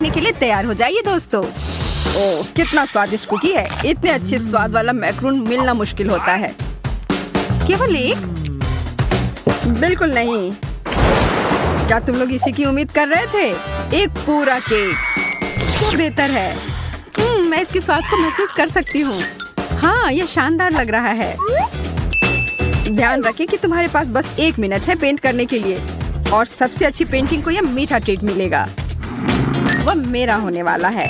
के लिए तैयार हो जाइए दोस्तों। ओह कितना स्वादिष्ट कुकी है। इतने अच्छे स्वाद वाला मैक्रोन मिलना मुश्किल होता है। केवल एक? बिल्कुल नहीं। क्या तुम लोग इसी की उम्मीद कर रहे थे? एक पूरा केक तो बेहतर है। मैं इसके स्वाद को महसूस कर सकती हूँ। हाँ यह शानदार लग रहा है। ध्यान रखें कि तुम्हारे पास बस 1 मिनट है पेंट करने के लिए और सबसे अच्छी पेंटिंग को यह मीठा ट्रीट मिलेगा। वह मेरा होने वाला है।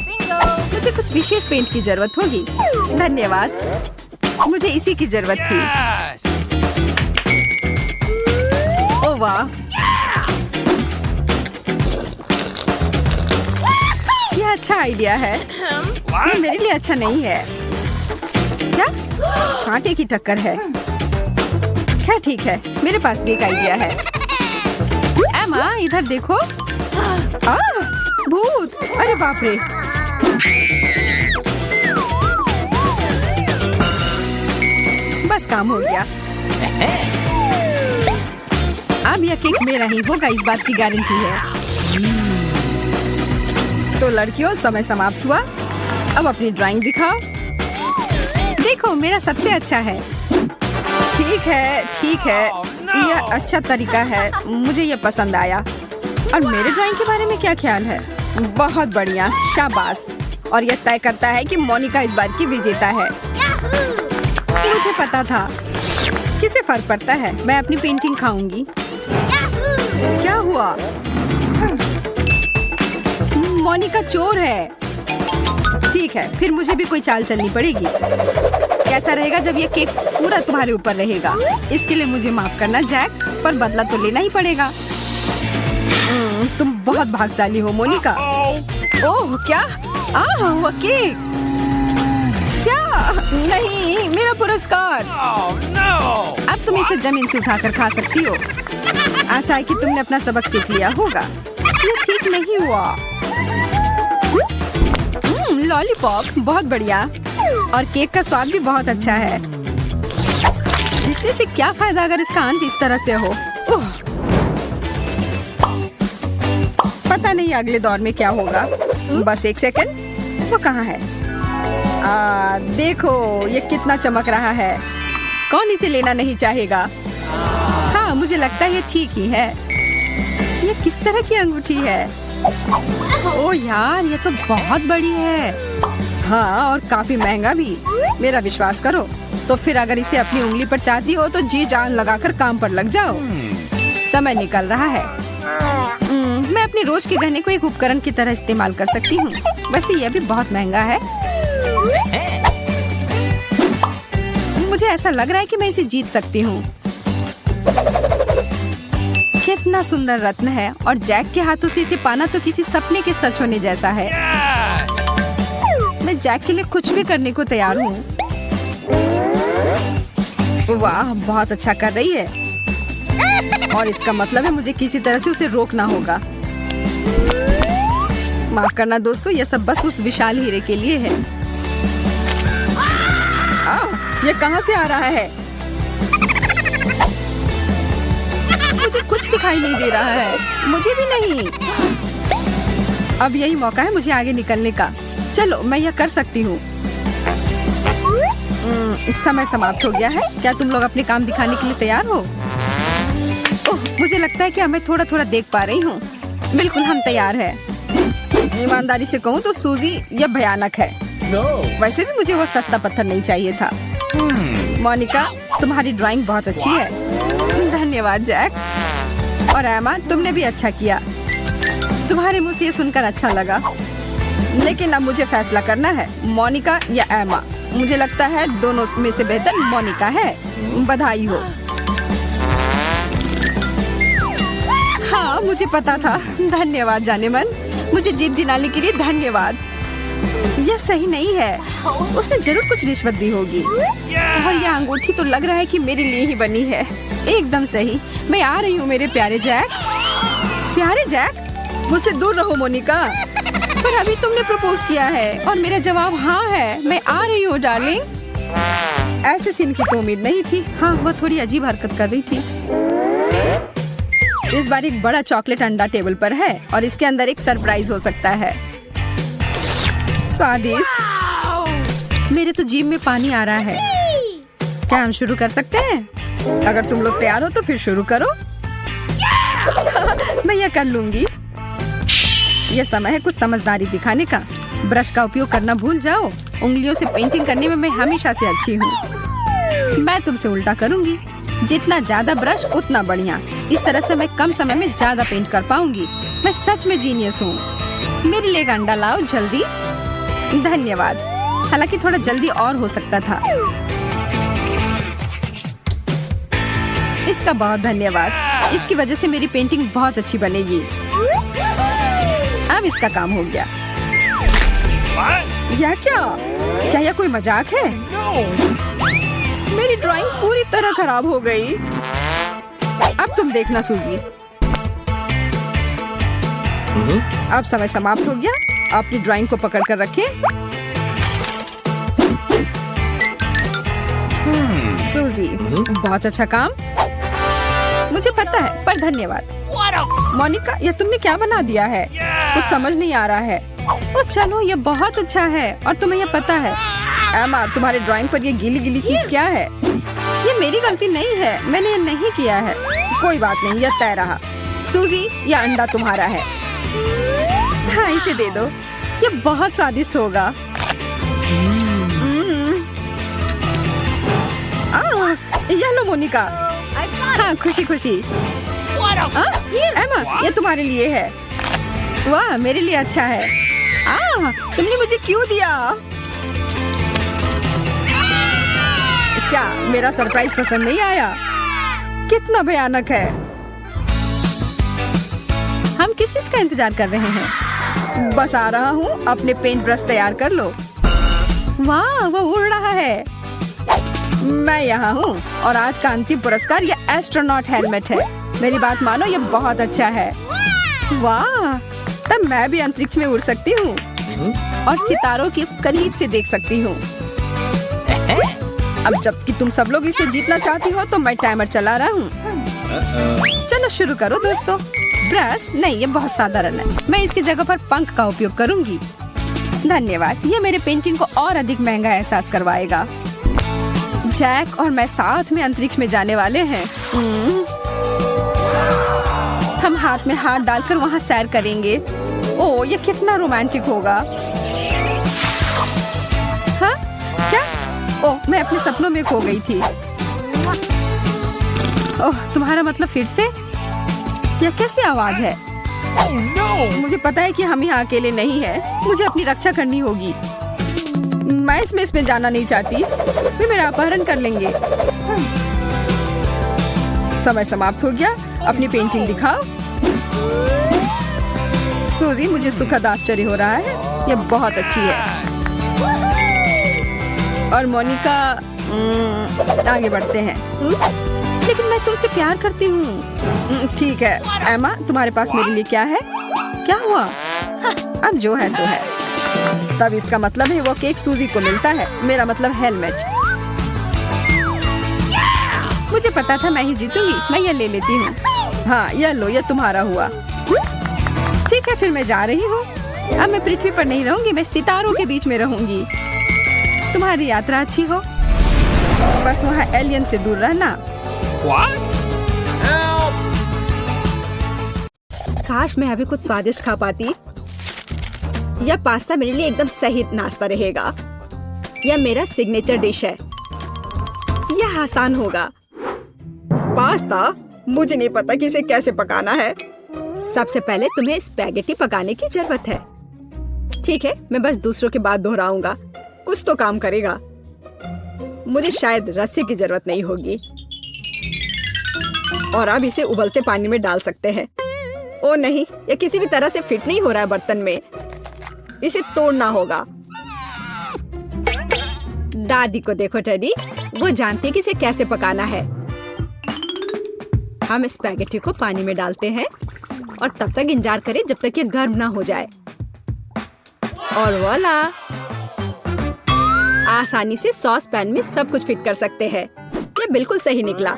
मुझे कुछ विशेष पेंट की जरूरत होगी। धन्यवाद, मुझे इसी की जरूरत थी। ओह वाह, यह अच्छा आइडिया है। यह मेरे लिए अच्छा नहीं है। क्या? कांटे की टक्कर है। क्या ठीक है, मेरे पास भी एक आइडिया है। एमा इधर देखो। भूत! अरे बाप रे! बस काम हो गया। अब यह केक मेरा ही होगा, इस बात की गारंटी है। तो लड़कियों समय समाप्त हुआ। अब अपनी ड्राइंग दिखाओ। देखो मेरा सबसे अच्छा है। ठीक है ठीक है, यह अच्छा तरीका है। मुझे यह पसंद आया। और मेरे ड्राइंग के बारे में क्या ख्याल है? बहुत बढ़िया, शाबाश। और यह तय करता है कि मोनिका इस बार की विजेता है। मुझे पता था। किसे फर्क पड़ता है, मैं अपनी पेंटिंग खाऊंगी। क्या हुआ? मोनिका चोर है। ठीक है, फिर मुझे भी कोई चाल चलनी पड़ेगी। कैसा रहेगा जब ये केक पूरा तुम्हारे ऊपर रहेगा? इसके लिए मुझे माफ करना जैक, पर बदला तो लेना ही पड़ेगा। तुम बहुत भाग्यशाली हो मोनिका। ओह क्या? वो केक! क्या? नहीं, मेरा पुरस्कार। अब तुम इसे जमीन से उठाकर खा सकती हो। आशा है कि तुमने अपना सबक सीख लिया होगा। ये ठीक नहीं हुआ। लॉलीपॉप बहुत बढ़िया। और केक का स्वाद भी बहुत अच्छा है। जीतने से क्या फायदा अगर इसका अंत इस तरह से हो। पता नहीं अगले दौर में क्या होगा। बस 1 सेकंड, वो कहाँ है? देखो ये कितना चमक रहा है। कौन इसे लेना नहीं चाहेगा? हाँ मुझे लगता है ये ठीक ही है। ये किस तरह की अंगूठी है? ओह यार, ये तो बहुत बड़ी है। हाँ और काफी महंगा भी। मेरा विश्वास करो। तो फिर अगर इसे अपनी उंगली पर चाहती हो तो जी जान लगाकर काम पर लग जाओ। समय निकल रहा है। मैं अपने रोज के गहने को एक उपकरण की तरह इस्तेमाल कर सकती हूँ। वैसे यह भी बहुत महंगा है। मुझे ऐसा लग रहा है कि मैं इसे जीत सकती हूँ। कितना सुंदर रत्न है और जैक के हाथों से इसे पाना तो किसी सपने के सच होने जैसा है। मैं जैक के लिए कुछ भी करने को तैयार हूँ। वाह, बहुत अच्छा कर रही है। और इसका मतलब है मुझे किसी तरह से उसे रोकना होगा। माफ करना दोस्तों, यह सब बस उस विशाल हीरे के लिए है। ये कहाँ से आ रहा है? मुझे कुछ दिखाई नहीं दे रहा है। मुझे भी नहीं। अब यही मौका है मुझे आगे निकलने का। चलो मैं यह कर सकती हूँ। इस समय समाप्त हो गया है। क्या तुम लोग अपने काम दिखाने के लिए तैयार हो? ओह, मुझे लगता है कि मैं थोड़ा थोड़ा देख पा रही हूँ। बिल्कुल हम तैयार हैं। ईमानदारी से कहूँ तो सूजी यह भयानक है। वैसे भी मुझे वो सस्ता पत्थर नहीं चाहिए था। मोनिका, तुम्हारी ड्राइंग बहुत अच्छी है। धन्यवाद जैक। और एमा, तुमने भी अच्छा किया। तुम्हारे मुंह से ये सुनकर अच्छा लगा। लेकिन अब मुझे फैसला करना है, मोनिका या एमा। मुझे लगता है दोनों में से बेहतर मोनिका है। बधाई हो। हाँ मुझे पता था। धन्यवाद जाने मन। मुझे जीत दिलाने के लिए धन्यवाद। यह सही नहीं है। उसने जरूर कुछ रिश्वत दी होगी। और यह अंगूठी तो लग रहा है कि मेरे लिए ही बनी है। एकदम सही। मैं आ रही हूँ मेरे प्यारे जैक। प्यारे जैक? मुझसे दूर रहो मोनिका। पर अभी तुमने प्रपोज किया है और मेरा जवाब हाँ है। मैं आ रही हूँ डार्लिंग। ऐसे सीन की तो उम्मीद नहीं थी। हाँ वह थोड़ी अजीब हरकत कर रही थी। इस बार एक बड़ा चॉकलेट अंडा टेबल पर है और इसके अंदर एक सरप्राइज हो सकता है। स्वादिष्ट। मेरे तो जीभ में पानी आ रहा है। क्या हम शुरू कर सकते हैं? अगर तुम लोग तैयार हो तो फिर शुरू करो। मैं यह कर लूंगी। यह समय है कुछ समझदारी दिखाने का। ब्रश का उपयोग करना भूल जाओ। उंगलियों से पेंटिंग करने में मैं हमेशा से अच्छी हूँ। मैं तुमसे उल्टा करूंगी। जितना ज्यादा ब्रश उतना बढ़िया। इस तरह से मैं कम समय में ज्यादा पेंट कर पाऊंगी। मैं सच में जीनियस हूँ। मेरे लिए एक अंडा लाओ जल्दी। धन्यवाद। हालांकि थोड़ा जल्दी और हो सकता था। इसका बहुत धन्यवाद। इसकी वजह से मेरी पेंटिंग बहुत अच्छी बनेगी। अब इसका काम हो गया। यह क्या यह कोई मजाक है? मेरी ड्राइंग पूरी तरह खराब हो गई। अब तुम देखना सूजी। अब समय समाप्त हो गया। अपनी ड्राइंग को पकड़ कर रखें। सूजी, बहुत अच्छा काम। मुझे पता है, पर धन्यवाद। मोनिका, यह तुमने क्या बना दिया है? कुछ समझ नहीं आ रहा है। ओ चलो, यह बहुत अच्छा है और तुम्हें यह पता है। एमा, तुम्हारे ड्राइंग पर यह गीली गीली चीज क्या है? ये मेरी गलती नहीं है। मैंने ये नहीं किया है। कोई बात नहीं, यह तय रहा। सूजी, यह अंडा तुम्हारा है। हाँ, इसे दे दो। यह बहुत स्वादिष्ट होगा। यह लो मोनिका। हाँ, खुशी खुशी। एमा, ये तुम्हारे लिए है। वाह, मेरे लिए अच्छा है। तुमने मुझे क्यों दिया? क्या मेरा सरप्राइज पसंद नहीं आया? कितना भयानक है। हम किस चीज का इंतजार कर रहे हैं? बस आ रहा हूँ। अपने पेंट ब्रश तैयार कर लो। वाह, वो उड़ रहा है। मैं यहाँ हूँ और आज का अंतिम पुरस्कार ये एस्ट्रोनॉट हेलमेट है। मेरी बात मानो, ये बहुत अच्छा है। वाह, तब मैं भी अंतरिक्ष में उड़ सकती हूँ और सितारों के करीब से देख सकती हूँ। अब जबकि तुम सब लोग इसे जीतना चाहती हो तो मैं टाइमर चला रहा हूँ। चलो शुरू करो दोस्तों। ब्रश नहीं, ये बहुत साधारण है। मैं इसकी जगह पर पंख का उपयोग करूंगी। धन्यवाद। ये मेरे पेंटिंग को और अधिक महंगा एहसास करवाएगा। जैक और मैं साथ में अंतरिक्ष में जाने वाले हैं। हम हाथ में हाथ डालकर वहाँ सैर करेंगे। ओह, ये कितना रोमांटिक होगा। हाँ, क्या? ओह, मैं अपने सपनों में खो गई थी। ओह, तुम्हारा मतलब फिर से? यह कैसी आवाज है? मुझे पता है कि हम यहाँ अकेले नहीं हैं। मुझे अपनी रक्षा करनी होगी। मैं इसमें जाना नहीं चाहती। वे मेरा अपहरण कर लेंगे। समय समाप्त हो गया। अपनी पेंटिंग दिखाओ। सूजी, मुझे सुखद आश्चर्य हो रहा है। यह बहुत अच्छी है। और मोनिका, आगे बढ़ते हैं। लेकिन मैं तुमसे प्यार करती हूँ। ठीक है एमा, तुम्हारे पास मेरे लिए क्या है? क्या हुआ? अब जो है सो है। तब इसका मतलब है वो केक सूजी को मिलता है। मेरा मतलब हेलमेट। मुझे पता था मैं ही जीतूंगी। मैं यह ले लेती हूँ। हाँ, यह लो, यह तुम्हारा हुआ। ठीक है, फिर मैं जा रही हूँ। अब मैं पृथ्वी पर नहीं रहूंगी। मैं सितारों के बीच में रहूंगी। तुम्हारी यात्रा अच्छी हो। बस वहाँ एलियन से दूर रहना। काश मैं अभी कुछ स्वादिष्ट खा पाती। यह पास्ता मेरे लिए एकदम सही नाश्ता रहेगा। यह मेरा सिग्नेचर डिश है। यह आसान होगा। पास्ता? मुझे नहीं पता कि इसे कैसे पकाना है। सबसे पहले तुम्हें स्पैगेटी पकाने की जरूरत है। ठीक है, मैं बस दूसरों की बात दोहराऊंगा। कुछ तो काम करेगा। मुझे शायद रस्सी की जरूरत नहीं होगी। और अब इसे उबलते पानी में डाल सकते हैं। ओ नहीं, यह किसी भी तरह से फिट नहीं हो रहा है बर्तन में। इसे तोड़ना होगा। दादी को देखो टेडी, वो जानती है कि इसे कैसे पकाना है। हम स्पैगेटी को पानी में डालते हैं और तब तक इंतजार करें जब तक ये गर्म ना हो जाए। और वोला, आसानी से सॉस पैन में सब कुछ फिट कर सकते हैं। ये बिल्कुल सही निकला।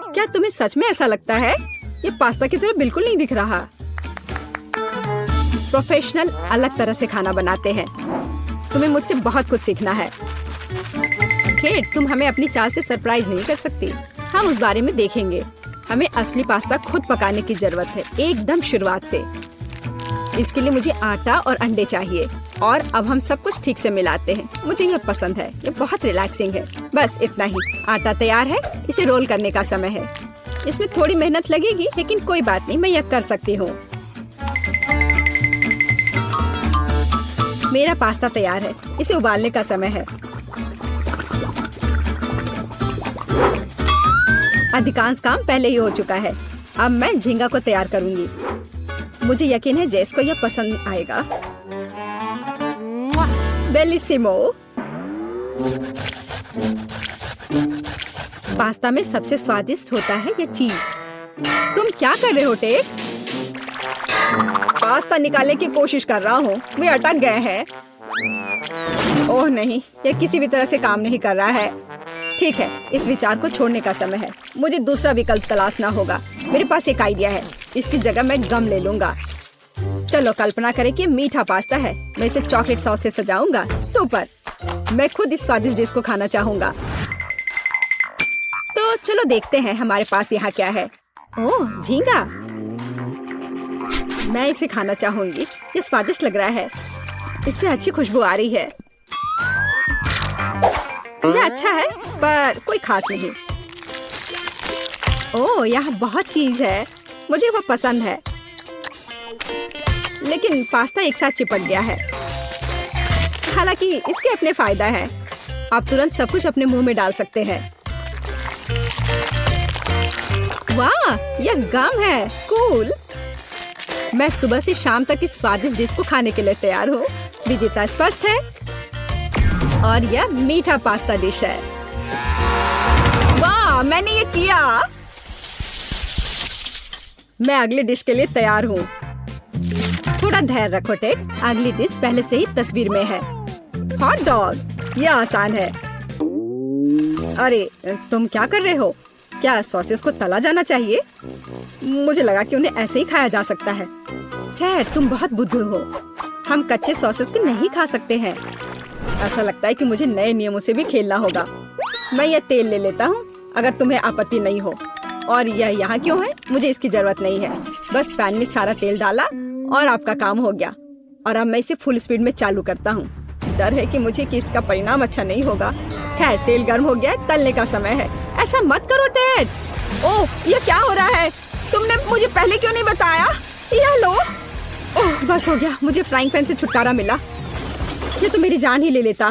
क्या तुम्हें सच में ऐसा लगता है? ये पास्ता की तरह बिल्कुल नहीं दिख रहा। प्रोफेशनल अलग तरह से खाना बनाते हैं। तुम्हें मुझसे बहुत कुछ सीखना है। केट, तुम हमें अपनी चाल से सरप्राइज नहीं कर सकती। हम उस बारे में देखेंगे। हमें असली पास्ता खुद पकाने की जरूरत है, एकदम शुरुआत से। इसके लिए मुझे आटा और अंडे चाहिए और अब हम सब कुछ ठीक से मिलाते हैं। मुझे यह पसंद है, ये बहुत रिलैक्सिंग है। बस इतना ही। आटा तैयार है, इसे रोल करने का समय है। इसमें थोड़ी मेहनत लगेगी, लेकिन कोई बात नहीं, मैं यह कर सकती हूँ। मेरा पास्ता तैयार है, इसे उबालने का समय है। अधिकांश काम पहले ही हो चुका है। अब मैं झींगा को तैयार करूंगी। मुझे यकीन है जेस को यह पसंद आएगा। बेलिसिमो। पास्ता में सबसे स्वादिष्ट होता है यह चीज। तुम क्या कर रहे हो टेट? पास्ता निकालने की कोशिश कर रहा हूँ, वे अटक गए हैं। ओह नहीं, यह किसी भी तरह से काम नहीं कर रहा है। ठीक है, इस विचार को छोड़ने का समय है। मुझे दूसरा विकल्प तलाशना होगा। मेरे पास एक आइडिया है, इसकी जगह मैं गम ले लूंगा। चलो कल्पना करें कि मीठा पास्ता है। मैं इसे चॉकलेट सॉस से सजाऊंगा। सुपर! मैं खुद इस स्वादिष्ट डिश को खाना चाहूंगा। तो चलो देखते हैं हमारे पास यहाँ क्या है। ओह, झींगा। मैं इसे खाना चाहूंगी। ये स्वादिष्ट लग रहा है। इससे अच्छी खुशबू आ रही है। यह अच्छा है, पर कोई खास नहीं। ओह, यहाँ बहुत चीज है। मुझे वो पसंद है, लेकिन पास्ता एक साथ चिपक गया है। हालांकि इसके अपने फायदा है। आप तुरंत सब कुछ अपने मुंह में डाल सकते हैं। वाह, यह गम है। कूल। मैं सुबह से शाम तक इस स्वादिष्ट डिश को खाने के लिए तैयार हूँ। विजेता स्पष्ट है और यह मीठा पास्ता डिश है। वाह, मैंने ये किया। मैं अगली डिश के लिए तैयार हूँ। थोड़ा धैर्य रखो टेड, अगली डिश पहले से ही तस्वीर में है। Hot dog. यह आसान है। अरे तुम क्या कर रहे हो? क्या सॉसेस को तला जाना चाहिए? मुझे लगा कि उन्हें ऐसे ही खाया जा सकता है। टेड, तुम बहुत बुद्धू हो। हम कच्चे सॉसेस को नहीं खा सकते हैं। ऐसा लगता है कि मुझे नए नियमों से भी खेलना होगा। मैं यह तेल ले लेता हूँ, अगर तुम्हें आपत्ति नहीं हो। और यह यहाँ क्यों है? मुझे इसकी जरूरत नहीं है। बस पैन में सारा तेल डाला और आपका काम हो गया। और अब मैं इसे फुल स्पीड में चालू करता हूँ। डर है कि मुझे कि इसका परिणाम अच्छा नहीं होगा। खैर, तेल गर्म हो गया, तलने का समय है। ऐसा मत करो टेड। ओह, यह क्या हो रहा है? तुमने मुझे पहले क्यों नहीं बताया? यह लो। ओह, बस हो गया, मुझे फ्राइंग पैन से छुटकारा मिला। ये तो मेरी जान ही ले लेता।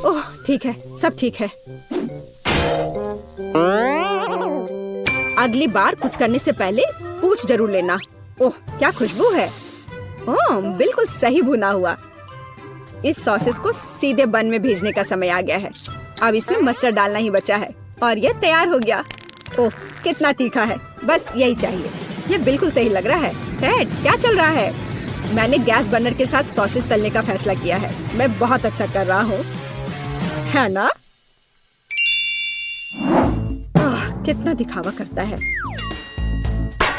ओह ठीक है, सब ठीक है। अगली बार कुछ करने से पहले पूछ जरूर लेना। ओह, क्या खुशबू है। ओह, बिल्कुल सही भुना हुआ। इस सॉसेस को सीधे बन में भेजने का समय आ गया है। अब इसमें मस्टर्ड डालना ही बचा है और यह तैयार हो गया। ओह, कितना तीखा है। बस यही चाहिए। यह बिल्कुल सही लग रहा है। टेड, क्या चल रहा है? मैंने गैस बर्नर के साथ सॉसेस तलने का फैसला किया है। मैं बहुत अच्छा कर रहा हूँ, है ना? कितना दिखावा करता है।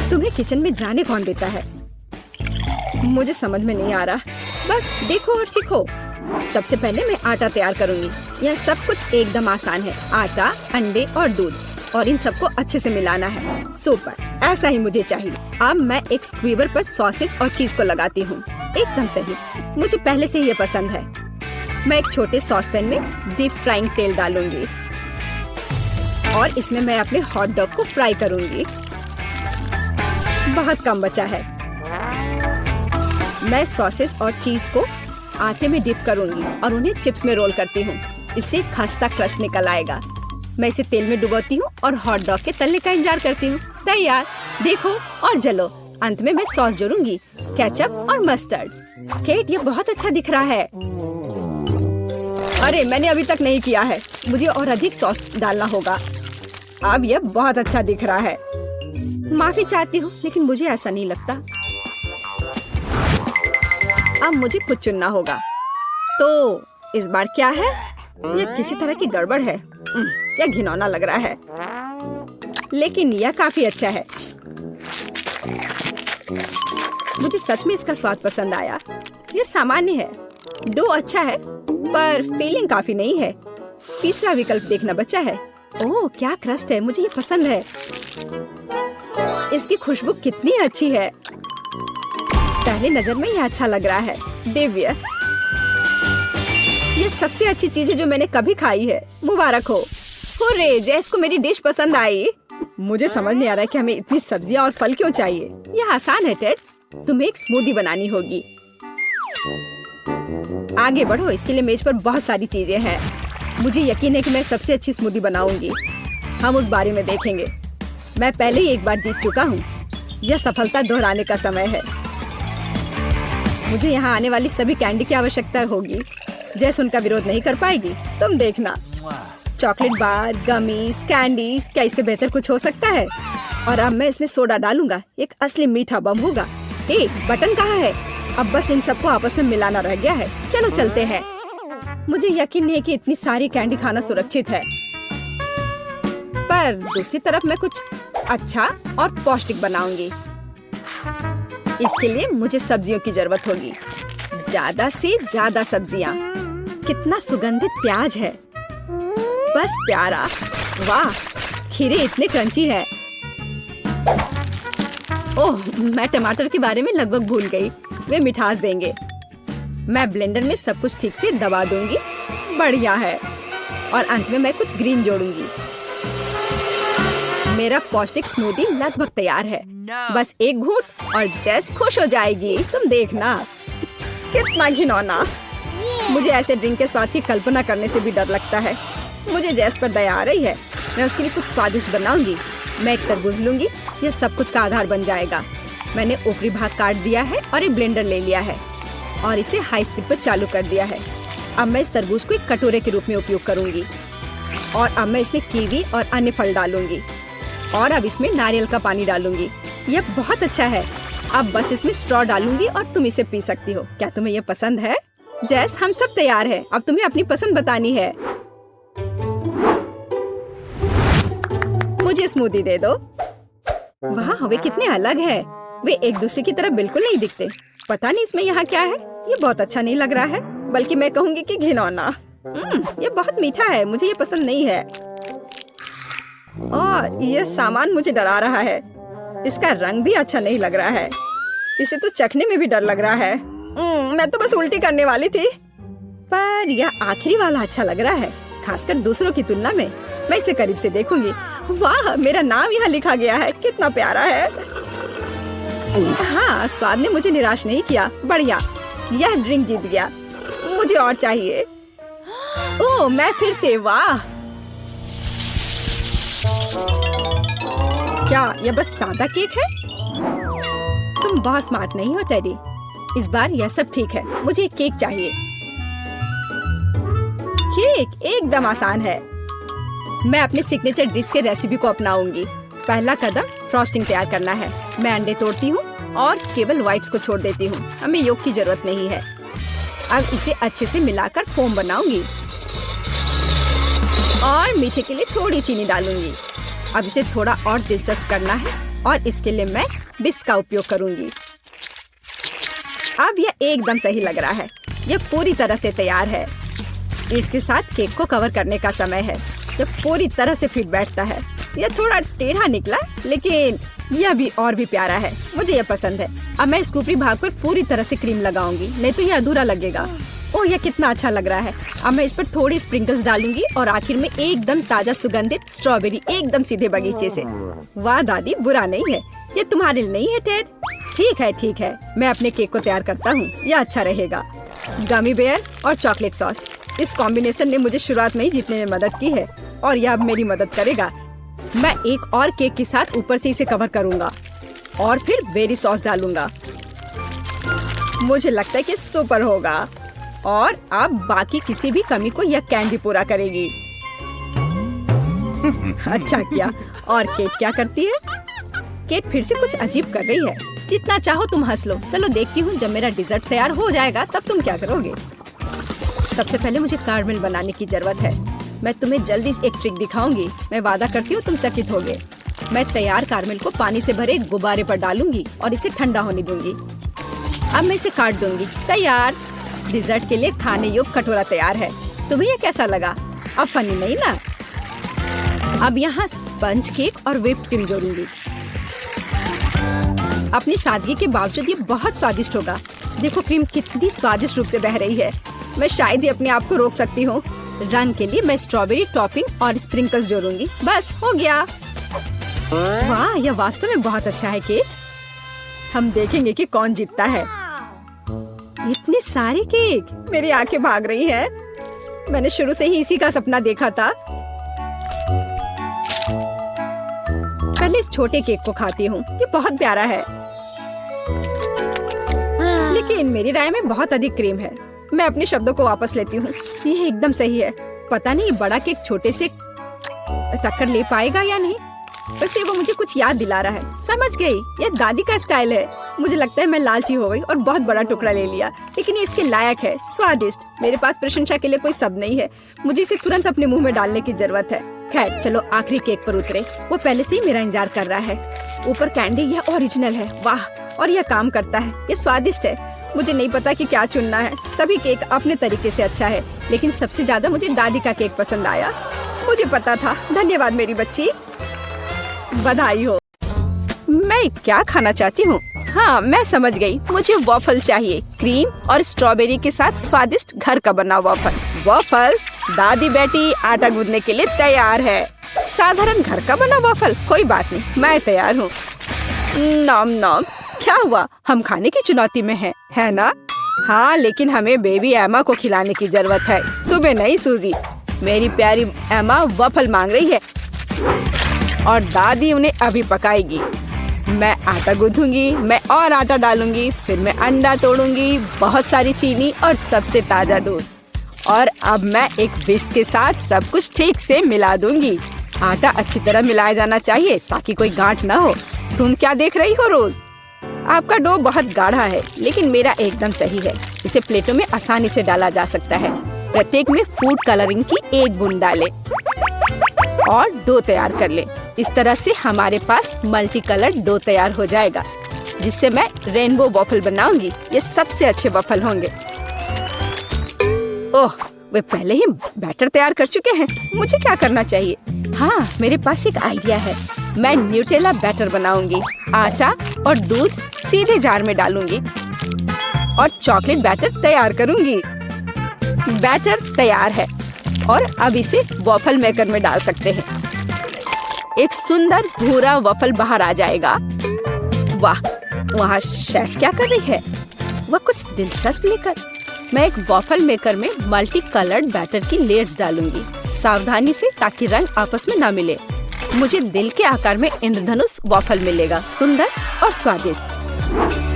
तुम्हें किचन में जाने कौन देता है? मुझे समझ में नहीं आ रहा। बस देखो और सीखो। सबसे पहले मैं आटा तैयार करूंगी। यह सब कुछ एकदम आसान है। आटा, अंडे और दूध, और इन सबको अच्छे से मिलाना है। सुपर, ऐसा ही मुझे चाहिए। अब मैं एक स्क्वीवर पर सॉसेज और चीज को लगाती हूँ। एकदम सही, मुझे पहले से ये पसंद है। मैं एक छोटे सॉस पैन में डीप फ्राइंग तेल डालूंगी और इसमें मैं अपने हॉट डॉग को फ्राई करूंगी। बहुत कम बचा है। मैं सॉसेज और चीज को आटे में डिप करूंगी और उन्हें चिप्स में रोल करती हूँ। इससे खस्ता क्रस्ट निकल आएगा। मैं इसे तेल में डुबोती हूँ और हॉट डॉग के तलने का इंतजार करती हूँ। तैयार, देखो और जलो। अंत में मैं सॉस जोड़ूंगी, केचप और मस्टर्ड। केट, ये बहुत अच्छा दिख रहा है। अरे, मैंने अभी तक नहीं किया है। मुझे और अधिक सॉस डालना होगा। अब यह बहुत अच्छा दिख रहा है। माफी चाहती हूँ, लेकिन मुझे ऐसा नहीं लगता। अब मुझे कुछ चुनना होगा। तो इस बार क्या है? यह किसी तरह की गड़बड़ है। यह घिनौना लग रहा है, लेकिन यह काफी अच्छा है। मुझे सच में इसका स्वाद पसंद आया। यह सामान्य है, डो अच्छा है पर फीलिंग काफी नहीं है। तीसरा विकल्प देखना बचा है। ओह क्या क्रस्ट है, मुझे ये पसंद है। इसकी खुशबू कितनी अच्छी है। पहली नजर में ये अच्छा लग रहा है। दिव्य, ये सबसे अच्छी चीज है जो मैंने कभी खाई है। मुबारक हो। हुर्रे, जैस को मेरी डिश पसंद आई। मुझे समझ नहीं आ रहा है कि हमें इतनी सब्जियां और फल क्यों चाहिए। यह आसान है टेड, तुम्हें एक स्मूदी बनानी होगी। आगे बढ़ो, इसके लिए मेज पर बहुत सारी चीजें हैं। मुझे यकीन है कि मैं सबसे अच्छी स्मूदी बनाऊंगी। हम उस बारे में देखेंगे। मैं पहले ही एक बार जीत चुका हूँ। यह सफलता दोहराने का समय है। मुझे यहाँ आने वाली सभी कैंडी की आवश्यकता होगी। जैस उनका विरोध नहीं कर पाएगी, तुम देखना। चॉकलेट बार, गमीज, कैंडीज, क्या इससे बेहतर कुछ हो सकता है? और अब मैं इसमें सोडा डालूंगा। एक असली मीठा बम होगा। हे, बटन कहाँ है? अब बस इन सबको आपस में मिलाना रह गया है। चलो चलते हैं। मुझे यकीन नहीं है कि इतनी सारी कैंडी खाना सुरक्षित है, पर दूसरी तरफ मैं कुछ अच्छा और पौष्टिक बनाऊंगी। इसके लिए मुझे सब्जियों की जरूरत होगी, ज्यादा से ज्यादा सब्जियां। कितना सुगंधित प्याज है, बस प्यारा। वाह, खीरे इतने क्रंची है। ओह, मैं टमाटर के बारे में लगभग भूल गई। वे मिठास देंगे। मैं ब्लेंडर में सब कुछ ठीक से दबा दूंगी। बढ़िया है। और अंत में मैं कुछ ग्रीन जोड़ूंगी। मेरा पौष्टिक स्मूदी लगभग तैयार है। बस एक घूंट और जेस खुश हो जाएगी। तुम देखना। कितना घिनौना। मुझे ऐसे ड्रिंक के स्वाद की कल्पना करने से भी डर लगता है। मुझे जेस पर दया आ रही है। मैं उसके लिए कुछ स्वादिष्ट बनाऊंगी। मैं एक तरबूज लूंगी। यह सब कुछ का आधार बन जाएगा। मैंने ऊपरी भाग काट दिया है और एक ब्लेंडर ले लिया है और इसे हाई स्पीड पर चालू कर दिया है। अब मैं इस तरबूज को एक कटोरे के रूप में उपयोग करूंगी। और अब मैं इसमें कीवी और अन्य फल डालूंगी। और अब इसमें नारियल का पानी डालूंगी। यह बहुत अच्छा है। अब बस इसमें स्ट्रॉ डालूंगी और तुम इसे पी सकती हो। क्या तुम्हें यह पसंद है? जैस, हम सब तैयार हैं। अब तुम्हें अपनी पसंद बतानी है। मुझे स्मूदी दे दो। वाह, वे कितने अलग है। वे एक दूसरे की तरह बिल्कुल नहीं दिखते। पता नहीं इसमें यहाँ क्या है। ये बहुत अच्छा नहीं लग रहा है, बल्कि मैं कहूँगी कि घिनौना। ये बहुत मीठा है। मुझे ये पसंद नहीं है। और यह सामान मुझे डरा रहा है। इसका रंग भी अच्छा नहीं लग रहा है। इसे तो चखने में भी डर लग रहा है। मैं तो बस उल्टी करने वाली थी। पर यह आखिरी वाला अच्छा लग रहा है, खासकर दूसरों की तुलना में। मैं इसे करीब से देखूंगी। वाह, मेरा नाम यहाँ लिखा गया है। कितना प्यारा है। हाँ, स्वाद ने मुझे निराश नहीं किया। बढ़िया, यह ड्रिंक जीत गया। मुझे और चाहिए। ओह, मैं फिर से। वाह, क्या यह बस सादा केक है? तुम बहुत स्मार्ट नहीं हो टेडी। इस बार यह सब ठीक है। मुझे एक केक चाहिए। केक एकदम आसान है। मैं अपने सिग्नेचर डिश के रेसिपी को अपनाऊंगी। पहला कदम फ्रॉस्टिंग तैयार करना है। मैं अंडे तोड़ती हूँ और केवल व्हाइट्स को छोड़ देती हूँ। हमें योग की जरूरत नहीं है। अब इसे अच्छे से मिलाकर फोम बनाऊंगी और मीठे के लिए थोड़ी चीनी डालूंगी। अब इसे थोड़ा और दिलचस्प करना है और इसके लिए मैं बिस्क का उपयोग करूंगी। अब यह एकदम सही लग रहा है। यह पूरी तरह से तैयार है। इसके साथ केक को कवर करने का समय है। यह पूरी तरह से फिट बैठता है। यह थोड़ा टेढ़ा निकला, लेकिन यह भी और भी प्यारा है। मुझे यह पसंद है। अब मैं इस ऊपरी भाग पर पूरी तरह से क्रीम लगाऊंगी, नहीं तो यह अधूरा लगेगा। ओह, यह कितना अच्छा लग रहा है। अब मैं इस पर थोड़ी स्प्रिंकल्स डालूंगी और आखिर में एकदम ताजा सुगंधित स्ट्रॉबेरी, एकदम सीधे बगीचे से। वाह दादी, बुरा नहीं है। ये तुम्हारे लिए नहीं है टेड। ठीक है। मैं अपने केक को तैयार करता हूँ। यह अच्छा रहेगा। गमी बेयर और चॉकलेट सॉस, इस कॉम्बिनेशन ने मुझे शुरुआत में ही जीतने में मदद की है और यह अब मेरी मदद करेगा। मैं एक और केक के साथ ऊपर से इसे कवर करूंगा और फिर बेरी सॉस डालूंगा। मुझे लगता है कि सुपर होगा। और अब बाकी किसी भी कमी को यह कैंडी पूरा करेगी। अच्छा किया। और केट क्या करती है? केट फिर से कुछ अजीब कर रही है। जितना चाहो तुम हंस लो। चलो देखती हूँ, जब मेरा डिजर्ट तैयार हो जाएगा तब तुम क्या करोगे। सबसे पहले मुझे कारमेल बनाने की जरूरत है। मैं तुम्हें जल्दी एक ट्रिक दिखाऊंगी। मैं वादा करती हूँ तुम चकित होगे। मैं तैयार कारमेल को पानी से भरे एक गुब्बारे पर डालूंगी और इसे ठंडा होने दूंगी। अब मैं इसे काट दूंगी। तैयार। डिजर्ट के लिए खाने योग्य कटोरा तैयार है। तुम्हें ये कैसा लगा? अब फनी नहीं ना? अब यहाँ स्पंज केक और व्हिप्ड क्रीम जोड़ूंगी। अपनी सादगी के बावजूद ये बहुत स्वादिष्ट होगा। देखो क्रीम कितनी स्वादिष्ट रूप से बह रही है। मैं शायद ही अपने आप को रोक सकती हूँ। रंग के लिए मैं स्ट्रॉबेरी टॉपिंग और स्प्रिंकल्स जोड़ूंगी। बस हो गया। वाह, यह वास्तव में बहुत अच्छा है केट। हम देखेंगे कि कौन जीतता है। इतने सारे केक, मेरी आंखें भाग रही हैं। मैंने शुरू से ही इसी का सपना देखा था। पहले इस छोटे केक को खाती हूँ। ये बहुत प्यारा है, लेकिन मेरी राय में बहुत अधिक क्रीम है। मैं अपने शब्दों को वापस लेती हूँ। ये एकदम सही है। पता नहीं ये बड़ा केक छोटे से टक्कर ले पाएगा या नहीं। वैसे वो मुझे कुछ याद दिला रहा है। समझ गई, ये दादी का स्टाइल है। मुझे लगता है मैं लालची हो गई और बहुत बड़ा टुकड़ा ले लिया, लेकिन ये इसके लायक है। स्वादिष्ट। मेरे पास प्रशंसा के लिए कोई शब्द नहीं है। मुझे इसे तुरंत अपने मुंह में डालने की जरूरत है। खैर चलो आखिरी केक पर उतरे। वो पहले से ही मेरा इंतजार कर रहा है। ऊपर कैंडी, यह ओरिजिनल है। वाह, और यह काम करता है। ये स्वादिष्ट है। मुझे नहीं पता कि क्या चुनना है। सभी केक अपने तरीके से अच्छा है, लेकिन सबसे ज्यादा मुझे दादी का केक पसंद आया। मुझे पता था। धन्यवाद मेरी बच्ची, बधाई हो। मैं क्या खाना चाहती हूँ? हाँ, मैं समझ गई। मुझे वॉफल चाहिए, क्रीम और स्ट्रॉबेरी के साथ स्वादिष्ट घर का बना वॉफल। वॉफल, दादी बेटी आटा गूंदने के लिए तैयार है। साधारण घर का बना वॉफल, कोई बात नहीं, मैं तैयार हूँ। नॉम नॉम। क्या हुआ? हम खाने की चुनौती में हैं, है ना? हाँ, लेकिन हमें बेबी एमा को खिलाने की जरूरत है, तुम्हें नहीं सूजी। मेरी प्यारी एमा वॉफल मांग रही है और दादी उन्हें अभी पकाएगी। मैं आटा गूंथूंगी, मैं और आटा डालूंगी, फिर मैं अंडा तोड़ूंगी, बहुत सारी चीनी और सबसे ताजा दूध। और अब मैं एक विस्क के साथ सब कुछ ठीक से मिला दूंगी। आटा अच्छी तरह मिलाया जाना चाहिए ताकि कोई गांठ न हो। तुम क्या देख रही हो रोज? आपका डो बहुत गाढ़ा है, लेकिन मेरा एकदम सही है। इसे प्लेटों में आसानी से डाला जा सकता है। प्रत्येक में फूड कलरिंग की एक बूंद डालें और डो तैयार कर ले। इस तरह से हमारे पास मल्टी कलर डो तैयार हो जाएगा, जिससे मैं रेनबो वॉफल बनाऊंगी। ये सबसे अच्छे वॉफल होंगे। ओह, वे पहले ही बैटर तैयार कर चुके हैं। मुझे क्या करना चाहिए? हाँ, मेरे पास एक आइडिया है। मैं न्यूटेला बैटर बनाऊंगी। आटा और दूध सीधे जार में डालूंगी और चॉकलेट बैटर तैयार करूंगी। बैटर तैयार है और अब इसे वॉफल मेकर में डाल सकते हैं। एक सुंदर भूरा वॉफल बाहर आ जाएगा। वाह, वहाँ शेफ क्या कर रही है? वह कुछ दिलचस्प लेकर। मैं एक वॉफल मेकर में मल्टी कलर्ड बैटर की लेयर्स डालूंगी, सावधानी से, ताकि रंग आपस में ना मिले। मुझे दिल के आकार में इंद्रधनुष वॉफल मिलेगा, सुंदर और स्वादिष्ट।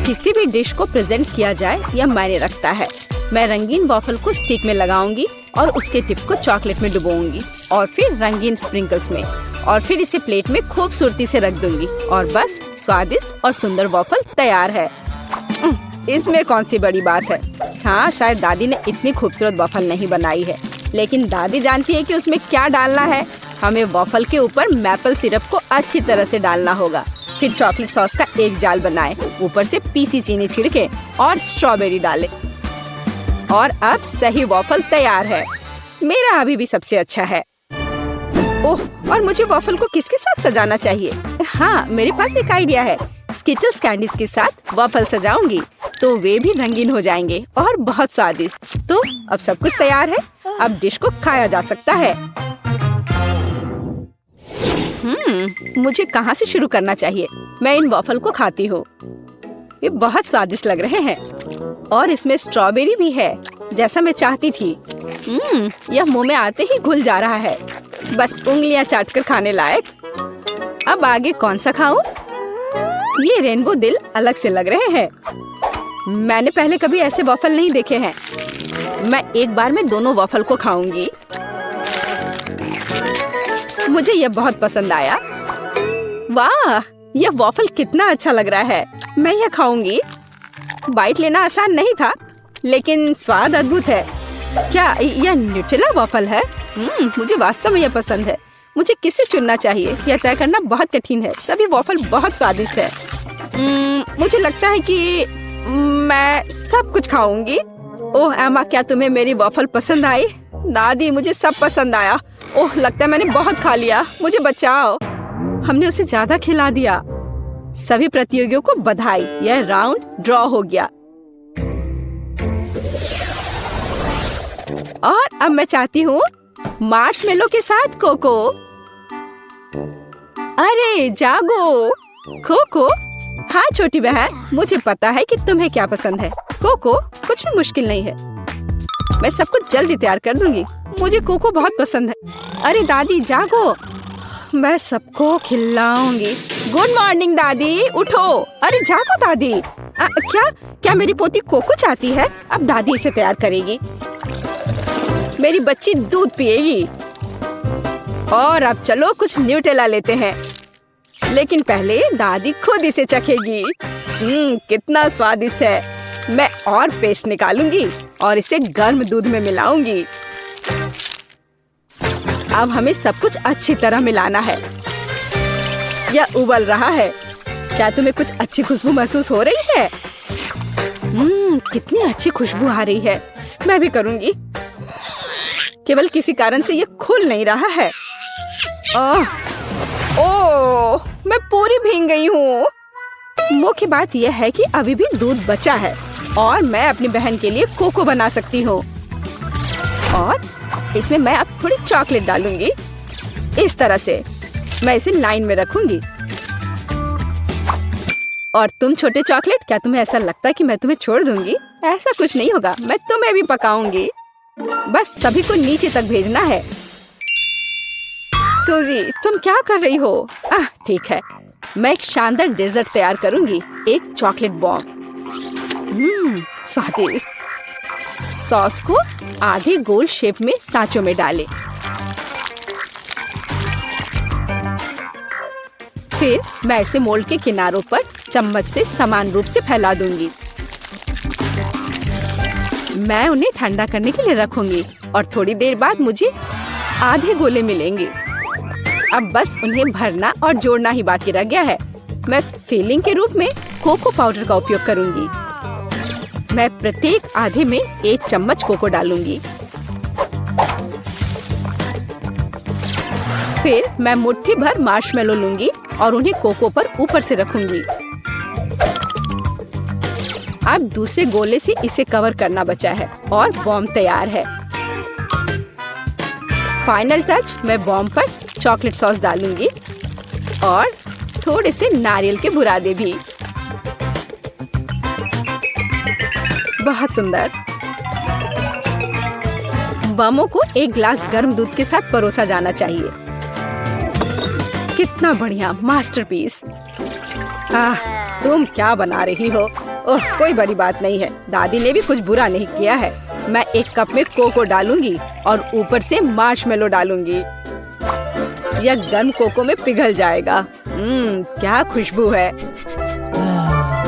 किसी भी डिश को प्रेजेंट किया जाए यह मायने रखता है। मैं रंगीन वॉफल को स्टिक में लगाऊंगी और उसके टिप को चॉकलेट में डुबोऊंगी और फिर रंगीन स्प्रिंकल्स में, और फिर इसे प्लेट में खूबसूरती से रख दूंगी और बस स्वादिष्ट और सुंदर वॉफल तैयार है। इसमें कौन सी बड़ी बात है? हाँ, शायद दादी ने इतनी खूबसूरत वॉफल नहीं बनाई है, लेकिन दादी जानती है कि उसमें क्या डालना है। हमें वॉफल के ऊपर मैपल सिरप को अच्छी तरह से डालना होगा, फिर चॉकलेट सॉस का एक जाल बनाएं, ऊपर से पीसी चीनी छिड़के और स्ट्रॉबेरी डालें, और अब सही वॉफल तैयार है। मेरा अभी भी सबसे अच्छा है। ओह, और मुझे वॉफल को किसके साथ सजाना चाहिए? हाँ, मेरे पास एक आइडिया है। स्किटल्स कैंडीज के साथ वॉफल सजाऊंगी तो वे भी रंगीन हो जाएंगे और बहुत स्वादिष्ट। तो अब सब कुछ तैयार है। अब डिश को खाया जा सकता है। मुझे कहाँ से शुरू करना चाहिए? मैं इन वॉफल को खाती हूँ। ये बहुत स्वादिष्ट लग रहे हैं और इसमें स्ट्रॉबेरी भी है, जैसा मैं चाहती थी। यह मुंह में आते ही घुल जा रहा है, बस उंगलियां चाटकर खाने लायक। अब आगे कौन सा खाऊं? ये रेनबो दिल अलग से लग रहे हैं। मैंने पहले कभी ऐसे वॉफल नहीं देखे हैं। मैं एक बार में दोनों वॉफल को खाऊंगी। मुझे यह बहुत पसंद आया। वाह, यह वॉफल कितना अच्छा लग रहा है। मैं यह खाऊंगी। बाइट लेना आसान नहीं था, लेकिन स्वाद अद्भुत है। क्या यह न्यूटेला वॉफल है? मुझे वास्तव में यह पसंद है। मुझे किसे चुनना चाहिए, यह तय करना बहुत कठिन है। सभी वॉफल बहुत स्वादिष्ट है। मुझे लगता है कि मैं सब कुछ खाऊंगी। ओह एमा, क्या तुम्हें मेरी वॉफल पसंद आई? दादी, मुझे सब पसंद आया। ओह, लगता है मैंने बहुत खा लिया, मुझे बचाओ। हमने उसे ज्यादा खिला दिया। सभी प्रतियोगियों को बधाई, यह राउंड ड्रॉ हो गया। और अब मैं चाहती हूँ मार्शमेलो के साथ कोको। अरे जागो कोको। हाँ छोटी बहन, मुझे पता है कि तुम्हें क्या पसंद है। कोको कुछ भी मुश्किल नहीं है, मैं सब कुछ जल्दी तैयार कर दूंगी। मुझे कोको बहुत पसंद है। अरे दादी जागो, मैं सबको खिलाऊंगी। गुड मॉर्निंग दादी, उठो। अरे जागो दादी। क्या मेरी पोती कोको चाहती है? अब दादी इसे तैयार करेगी। मेरी बच्ची दूध पिएगी। और अब चलो कुछ न्यूटेला लेते हैं, लेकिन पहले दादी खुद इसे चखेगी। कितना स्वादिष्ट है। मैं और पेस्ट निकालूंगी और इसे गर्म दूध में मिलाऊंगी। अब हमें सब कुछ अच्छी तरह मिलाना है। यह उबल रहा है। क्या तुम्हें कुछ अच्छी खुशबू महसूस हो रही है? कितनी अच्छी खुशबू आ रही है। मैं भी करूंगी। केवल किसी कारण से ये खुल नहीं रहा है। ओह, मैं पूरी भीग गई हूँ। मुख्य बात यह है कि अभी भी दूध बचा है और मैं अपनी बहन के लिए कोको बना सकती हूँ। और इसमें मैं अब थोड़ी चॉकलेट डालूंगी। इस तरह से मैं इसे लाइन में रखूंगी। और तुम छोटे चॉकलेट, क्या तुम्हें ऐसा लगता है कि मैं तुम्हें छोड़ दूंगी? ऐसा कुछ नहीं होगा, मैं तुम्हें भी पकाऊंगी। बस सभी को नीचे तक भेजना है। सूजी, तुम क्या कर रही हो? ठीक है, मैं एक शानदार डेजर्ट तैयार करूंगी। एक चॉकलेट बॉम्ब। स्वादिष्ट। सॉस को आधे गोल शेप में सांचों में डालें। फिर मैं इसे मोल्ड के किनारों पर चम्मच से समान रूप से फैला दूंगी। मैं उन्हें ठंडा करने के लिए रखूंगी और थोड़ी देर बाद मुझे आधे गोले मिलेंगे। अब बस उन्हें भरना और जोड़ना ही बाकी रह गया है। मैं फिलिंग के रूप में कोको पाउडर का उपयोग करूंगी। मैं प्रत्येक आधे में 1 चम्मच कोको डालूंगी। फिर मैं मुट्ठी भर मार्शमेलो लूंगी और उन्हें कोको पर ऊपर से रखूंगी। अब दूसरे गोले से इसे कवर करना बचा है और बॉम्ब तैयार है। फाइनल टच, मैं बॉम्ब पर चॉकलेट सॉस डालूंगी और थोड़े से नारियल के बुरादे भी। बहुत सुंदर। बमों को एक ग्लास गर्म दूध के साथ परोसा जाना चाहिए। कितना बढ़िया मास्टरपीस। तुम क्या बना रही हो? ओह, कोई बड़ी बात नहीं है। दादी ने भी कुछ बुरा नहीं किया है। मैं 1 कप में कोको डालूंगी और ऊपर से मार्शमेलो डालूंगी। यह गर्म कोको में पिघल जाएगा। क्या खुशबू है।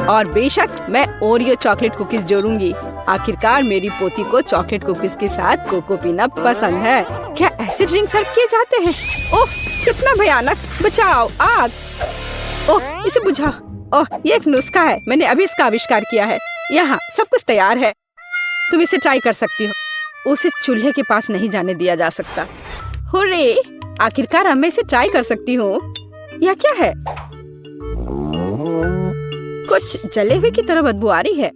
और बेशक मैं ओरियो चॉकलेट कुकीज जोड़ूंगी। आखिरकार मेरी पोती को चॉकलेट कुकीज के साथ कोको पीना पसंद है। क्या ऐसे ड्रिंक सर्व किए जाते हैं? ओह, कितना भयानक। बचाओ, आग। ओह, इसे बुझा। ओह, ये एक नुस्खा है। मैंने अभी इसका आविष्कार किया है। यहाँ सब कुछ तैयार है। तुम इसे ट्राई कर सकती हो। उसे चूल्हे के पास नहीं जाने दिया जा सकता। हुर्रे! आखिरकार अब मैं इसे ट्राई कर सकती हूँ। यह क्या है? कुछ जले हुए की तरह बदबू आ रही है।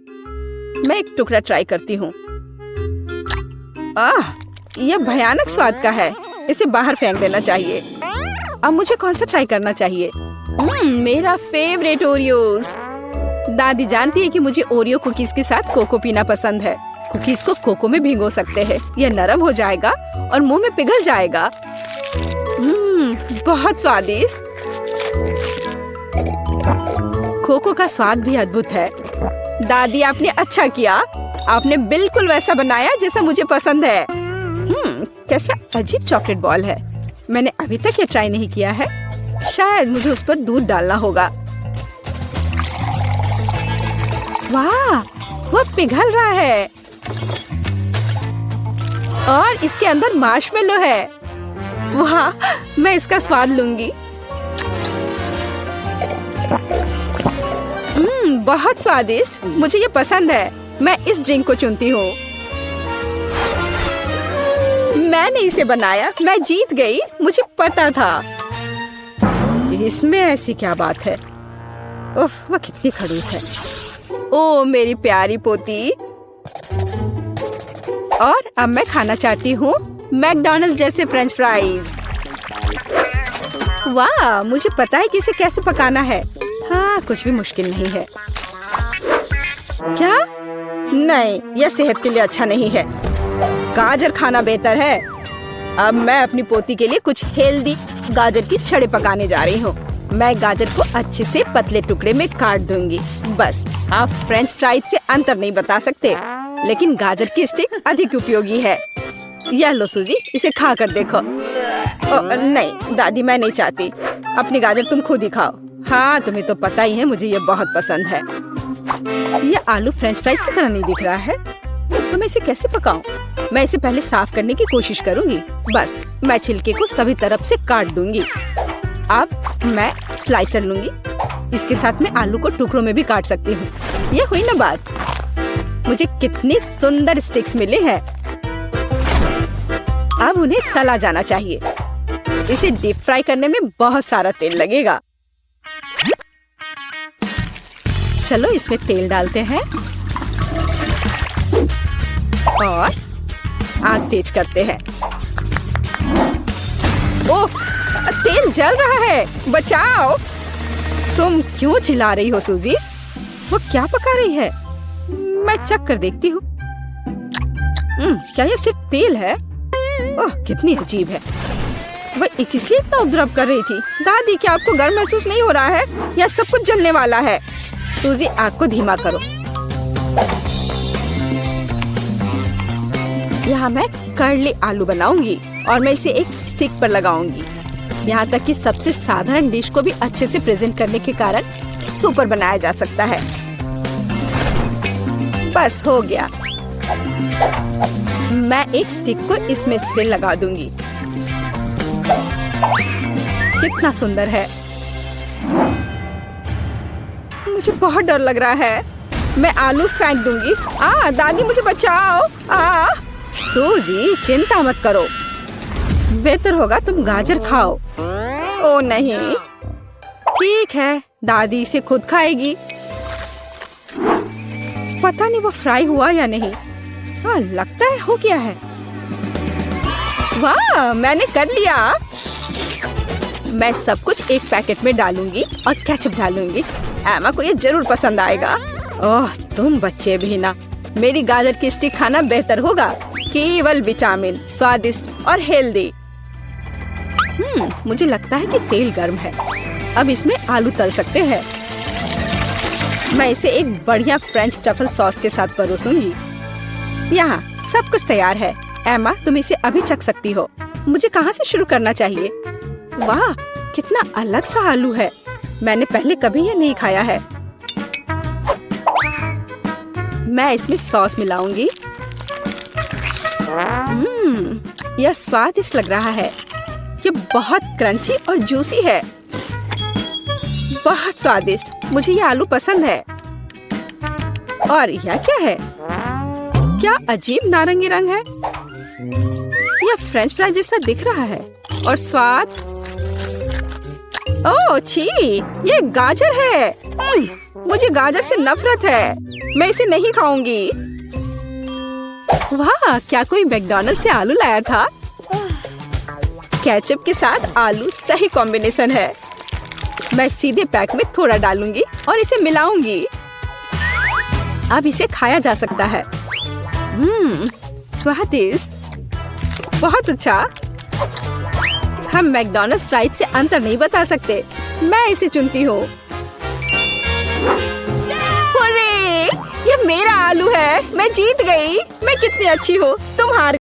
मैं एक टुकड़ा ट्राई करती हूँ। यह भयानक स्वाद का है। इसे बाहर फेंक देना चाहिए। अब मुझे कौन सा ट्राई करना चाहिए? मेरा फेवरेट ओरियोज। दादी जानती है कि मुझे ओरियो कुकीज के साथ कोको पीना पसंद है। कुकीज को कोको में भिगो सकते हैं। यह नरम हो जाएगा और मुंह में पिघल जाएगा। बहुत स्वादिष्ट। कोको का स्वाद भी अद्भुत है। दादी, आपने अच्छा किया। आपने बिल्कुल वैसा बनाया जैसा मुझे पसंद है। कैसा अजीब चॉकलेट बॉल है। मैंने अभी तक ये ट्राई नहीं किया है। शायद मुझे उस पर दूध डालना होगा। वाह, वह पिघल रहा है और इसके अंदर मार्शमेलो है। वाह, मैं इसका स्वाद लूंगी। बहुत स्वादिष्ट। मुझे ये पसंद है। मैं इस ड्रिंक को चुनती हूँ। मैंने इसे बनाया, मैं जीत गई, मुझे पता था। इसमें ऐसी क्या बात है? उफ, वह कितनी खड़ूस है। ओ मेरी प्यारी पोती। और अब मैं खाना चाहती हूँ मैकडॉनल्ड जैसे फ्रेंच फ्राइज। वाह, मुझे पता है कि इसे कैसे पकाना है। हाँ, कुछ भी मुश्किल नहीं है। क्या? नहीं, यह सेहत के लिए अच्छा नहीं है। गाजर खाना बेहतर है। अब मैं अपनी पोती के लिए कुछ हेल्दी गाजर की छड़े पकाने जा रही हूँ। मैं गाजर को अच्छे से पतले टुकड़े में काट दूंगी। बस, आप फ्रेंच फ्राइज से अंतर नहीं बता सकते, लेकिन गाजर की स्टिक अधिक उपयोगी है। यह लो सूजी, इसे खा कर देखो। नहीं दादी, मैं नहीं चाहती। अपनी गाजर तुम खुद ही खाओ। हाँ, तुम्हें तो पता ही है मुझे ये बहुत पसंद है। ये आलू फ्रेंच फ्राइज की तरह नहीं दिख रहा है, तो मैं इसे कैसे पकाऊं? मैं इसे पहले साफ करने की कोशिश करूंगी। बस, मैं छिलके को सभी तरफ से काट दूंगी। अब मैं स्लाइसर लूंगी। इसके साथ मैं आलू को टुकड़ों में भी काट सकती हूँ। ये हुई ना बात। मुझे कितनी सुंदर स्टिक्स मिले हैं। अब उन्हें तला जाना चाहिए। इसे डीप फ्राई करने में बहुत सारा तेल लगेगा। चलो इसमें तेल डालते हैं और आग तेज करते हैं। ओह, तेल जल रहा है, बचाओ। तुम क्यों चिल्ला रही हो सूजी? वो क्या पका रही है? मैं चख कर देखती हूँ। क्या यह सिर्फ तेल है? ओह, कितनी अजीब है। वह इसलिए इतना उपद्रव कर रही थी। दादी, क्या आपको गर्म महसूस नहीं हो रहा है? यह सब कुछ जलने वाला है। सूजी, आग को धीमा करो। यहाँ मैं कर्ली आलू बनाऊंगी और मैं इसे एक स्टिक पर लगाऊंगी। यहाँ तक कि सबसे साधारण डिश को भी अच्छे से प्रेजेंट करने के कारण सुपर बनाया जा सकता है। बस हो गया। मैं एक स्टिक को इसमें से लगा दूंगी। कितना सुंदर है। मुझे बहुत डर लग रहा है। मैं आलू फेंक दूंगी। दादी, मुझे बचाओ। सूजी, चिंता मत करो। बेहतर होगा तुम गाजर खाओ। ओ नहीं, ठीक है, दादी इसे खुद खाएगी। पता नहीं वो फ्राई हुआ या नहीं। हाँ, लगता है हो गया है। वाह, मैंने कर लिया। मैं सब कुछ एक पैकेट में डालूंगी और केचप डालूंगी। एमा को ये जरूर पसंद आएगा। ओह, तुम बच्चे भी ना। मेरी गाजर की स्टिक खाना बेहतर होगा। केवल विटामिन, स्वादिष्ट और हेल्दी। मुझे लगता है कि तेल गर्म है। अब इसमें आलू तल सकते हैं। मैं इसे एक बढ़िया फ्रेंच ट्रफल सॉस के साथ परोसूंगी। यहाँ सब कुछ तैयार है। एमा, तुम इसे अभी चख सकती हो। मुझे कहाँ से शुरू करना चाहिए? वाह, कितना अलग सा आलू है। मैंने पहले कभी ये नहीं खाया है। मैं इसमें सॉस मिलाऊंगी। यह स्वादिष्ट लग रहा है। ये बहुत क्रंची और जूसी है। बहुत स्वादिष्ट। मुझे ये आलू पसंद है। और यह क्या है? क्या अजीब नारंगी रंग है। यह फ्रेंच फ्राई जैसा दिख रहा है। और स्वाद, ओह छी, ये गाजर है। मुझे गाजर से नफरत है। मैं इसे नहीं खाऊंगी। वाह, क्या कोई मैकडॉनल्ड से आलू लाया था? केचप के साथ आलू सही कॉम्बिनेशन है। मैं सीधे पैक में थोड़ा डालूंगी और इसे मिलाऊंगी। अब इसे खाया जा सकता है। स्वादिष्ट, बहुत अच्छा। हम मैकडॉनल्ड्स फ्राइज से अंतर नहीं बता सकते। मैं इसे चुनती हूँ। ये मेरा आलू है। मैं जीत गई। मैं कितनी अच्छी हूँ। तुम हार